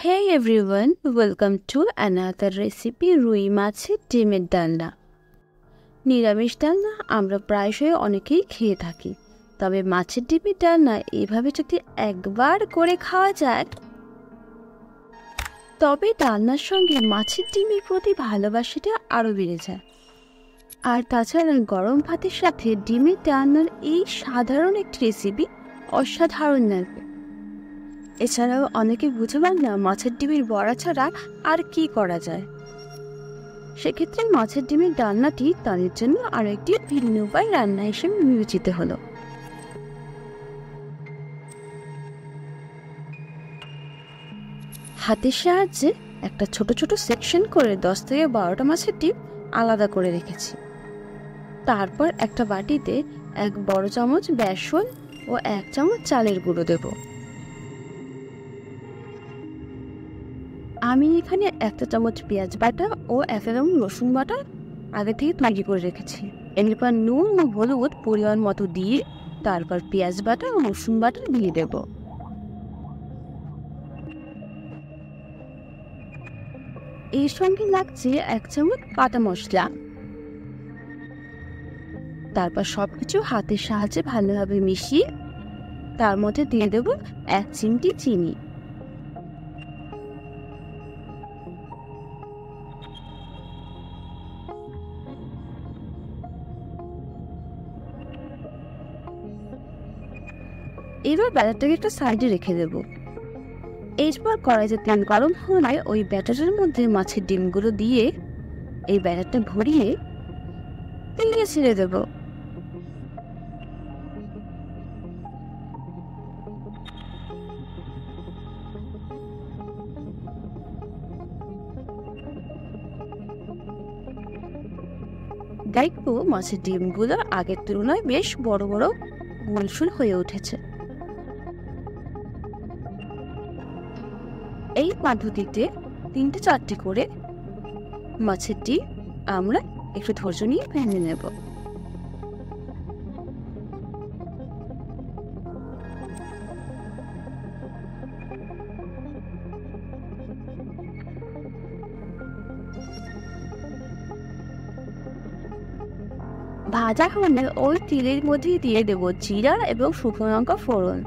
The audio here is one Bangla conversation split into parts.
Hey everyone, welcome to another recipe রুই মাছের ডিমের ডালনা। নিরামিষ ডালনা আমরা প্রায়শই অনেকেই খেয়ে থাকি, তবে মাছের ডিমের ডালনা এইভাবে যদি একবার করে খাওয়া যায় তবে ডালনার সঙ্গে মাছের ডিমের প্রতি ভালোবাসাটা আরও বেড়ে যায়। আর তাছাড়া গরম ভাতের সাথে ডিমের ডালনার এই সাধারণ একটি রেসিপি অসাধারণ লাগবে। এছাড়াও অনেকে বুঝে পান না মাছের ডিমের বড়া ছাড়া আর কি করা যায়। সেক্ষেত্রে মাছের ডিমের ডালনাটি তাদের জন্য আরও একটি ভিন্ন উপায় রান্না হিসেবে বিবেচিত হলো। হাতের সাহায্যে একটা ছোট ছোট সেকশন করে 10 থেকে 12টা মাছের ডিম আলাদা করে রেখেছি। তারপর একটা বাটিতে 1 বড় চামচ বেসন ও 1 চামচ চালের গুঁড়ো দেব। আমি এখানে 1 চামচ পেঁয়াজ বাটা ও 1 চামচ রসুন বাটা আগে থেকে তৈরি করে রেখেছি। এরপর নুন ও হলুদ পরিমাণ মতো দিয়ে তারপর পেঁয়াজ বাটা ও রসুন বাটা দিয়ে দেব। এর সঙ্গে লাগছে 1 চামচ বাটা মশলা। তারপর সবকিছু হাতের সাহায্যে ভালোভাবে মিশিয়ে তার মধ্যে দিয়ে দেব 1 চিমটি চিনি। এবার ব্যাটারটাকে একটা সাইডে রেখে দেব। এরপর কড়াইতে তেল গরম হলে ওই ব্যাটারের মধ্যে মাছের ডিমগুলো দিয়ে এই ব্যাটারটা ভরিয়ে তেলে ছেড়ে দেব। দেখবো মাছের ডিমগুলো আগের তুলনায় বেশ বড় বড় গোলসুল হয়ে উঠেছে। এই পদ্ধতিতে 3-4টি করে মাছের ডিম আমরা একটু ধৈর্য নিয়ে ভেঙে নেব। ভাজা হলে ওই তেলের মধ্যে দিয়ে দেব জিরা এবং শুকনো লঙ্কা ফোড়ন।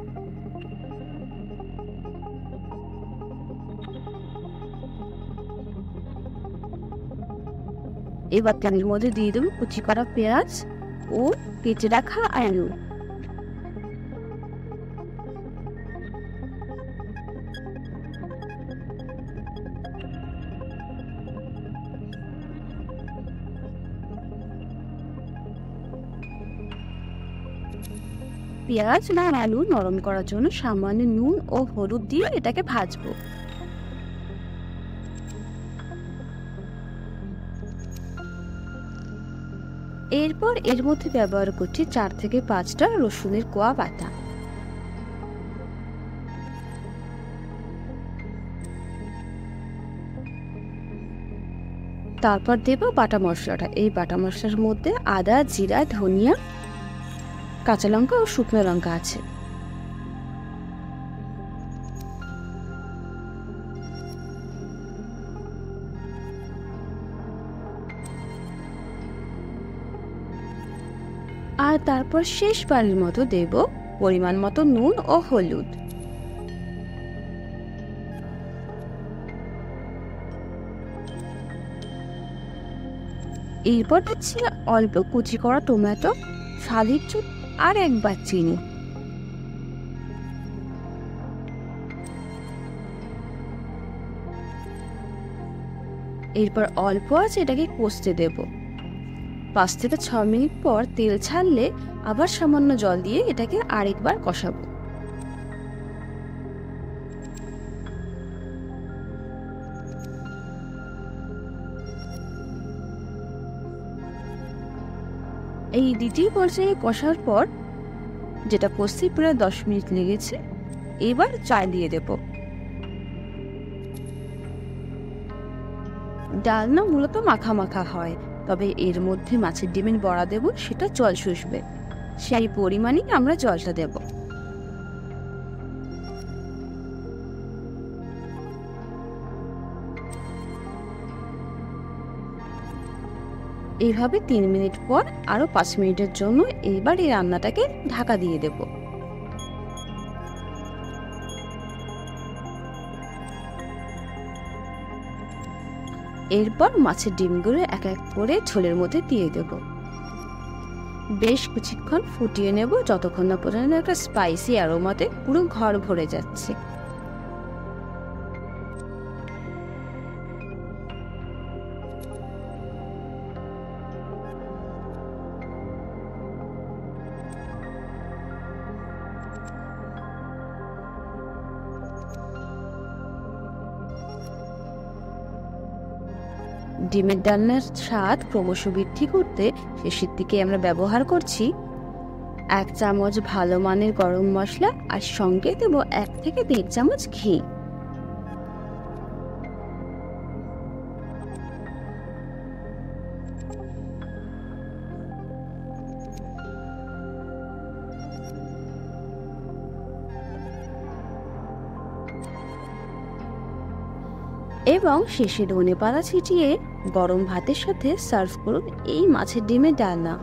এবার তেলের মধ্যে দিয়ে দেবো কুচি করা পেঁয়াজ ও কেটে রাখা আলু। পেঁয়াজ বা আলু নরম করার জন্য সামান্য নুন ও হলুদ দিয়ে এটাকে ভাজবো। এরপর এর মধ্যে ব্যবহার করছি 4 থেকে 5টা রসুনের কোয়া বাটা। তারপর দেব বাটা মশলাটা। এই বাটা মশলার মধ্যে আদা, জিরা, ধনিয়া, কাঁচা লঙ্কা ও শুকনো লঙ্কা আছে। আর তারপর শেষবারের মতো দেব পরিমাণ মতো নুন ও হলুদ। এরপর দিচ্ছি অল্প কুচি করা টমেটো, স্বাদের জন্য আর 1 বার চিনি। এরপর অল্প আছে এটাকে কষতে দেব। 5 থেকে 6 মিনিট পর তেল ছাড়লে আবার সামান্য জল দিয়ে এটাকে আরেকবার কষাবো। এই দ্বিতীয় পর্যায়ে কষার পর যেটা কষতে প্রায় 10 মিনিট লেগেছে, এবার চাল দিয়ে দেব। ডালনা মূলত মাখা মাখা হয়, তবে এর মধ্যে মাছের ডিমের বড়া দেব, সেটা জল শুষবে। সেই পরিমাণেই আমরা জলটা দেব। এইভাবে 3 মিনিট পর আরও 5 মিনিটের জন্য এইবার এই রান্নাটাকে ঢাকা দিয়ে দেব। এরপর মাছের ডিমগুলো এক এক করে ঝোলের মধ্যে দিয়ে দেব। বেশ কিছুক্ষণ ফুটিয়ে নেব, যতক্ষণ না পর্যন্ত একটা স্পাইসি অ্যারোমাতে পুরো ঘর ভরে যাচ্ছে। ডিমের ডালনার স্বাদ ক্রমশ বৃদ্ধি করতে শেষের দিকে আমরা ব্যবহার করছি 1 চামচ ভালো মানের গরম মশলা, আর সঙ্গে দেব 1 থেকে 1.5 চামচ ঘি। এবং শেষে ধনেপাতা ছিটিয়ে গরম ভাতের সাথে সার্ভ করুন এই মাছের ডিমের ডালনা।